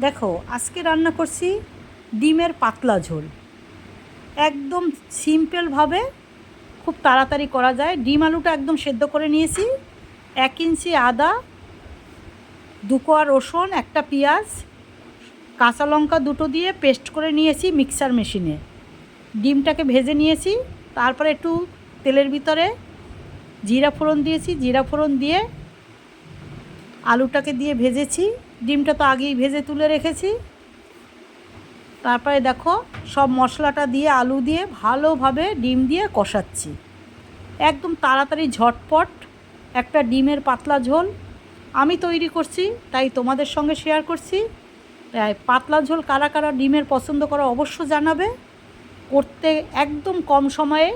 দেখো আজকে রান্না করছি ডিমের পাতলা ঝোল। একদম সিম্পলভাবে খুব তাড়াতাড়ি করা যায়। ডিম আলুটা একদম সেদ্ধ করে নিয়েছি, 1 ইঞ্চি আদা, 2 কোয়া রসুন, একটা পেঁয়াজ, কাঁচা লঙ্কা দুটো দিয়ে পেস্ট করে নিয়েছি মিক্সার মেশিনে। ডিমটাকে ভেজে নিয়েছি, তারপরে একটু তেলের ভিতরে জিরা ফোড়ন দিয়েছি, জিরা ফোড়ন দিয়ে আলুটাকে দিয়ে ভেজেছি। ডিমটা তো আগেই ভেজে তুলে রেখেছি। তারপরে দেখো সব মশলাটা দিয়ে আলু দিয়ে ভালোভাবে ডিম দিয়ে কষাচ্ছি। একদম তাড়াতাড়ি ঝটপট একটা ডিমের পাতলা ঝোল আমি তৈরি করছি, তাই তোমাদের সঙ্গে শেয়ার করছি। পাতলা ঝোল কারা কারা ডিমের পছন্দ করো অবশ্য জানাবে। করতে একদম কম সময়ে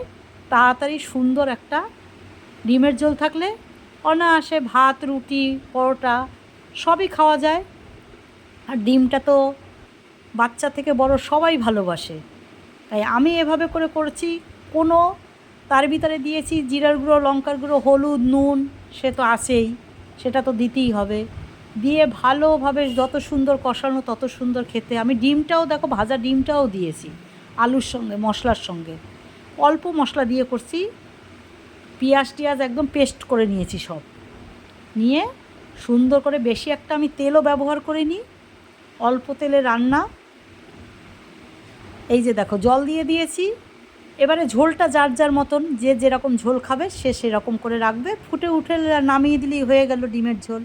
তাড়াতাড়ি সুন্দর একটা ডিমের ঝোল থাকলে অনায়াসে ভাত, রুটি, পরোটা সবই খাওয়া যায়। আর ডিমটা তো বাচ্চা থেকে বড় সবাই ভালোবাসে, তাই আমি এভাবে করে করেছি। কোনো তার ভিতরে দিয়েছি জিরার গুঁড়ো, লঙ্কার গুঁড়ো, হলুদ, নুন, সে তো আছেই, সেটা তো দিতেই হবে। দিয়ে ভালোভাবে যত সুন্দর কষানো তত সুন্দর খেতে। আমি ডিমটাও দেখো ভাজা ডিমটাও দিয়েছি আলুর সঙ্গে, মশলার সঙ্গে। অল্প মশলা দিয়ে করছি, পেঁয়াজ টিয়াজ একদম পেস্ট করে নিয়েছি সব নিয়ে সুন্দর করে। বেশি একটা আমি তেলও ব্যবহার করিনি, অল্প তেলে রান্না। এই যে দেখো জল দিয়ে দিয়েছি। এবারে ঝোলটা যার যার মতন, যে যেরকম ঝোল খাবে সে সেরকম করে রাখবে। ফুটে উঠে নামিয়ে দিলেই হয়ে গেল ডিমের ঝোল।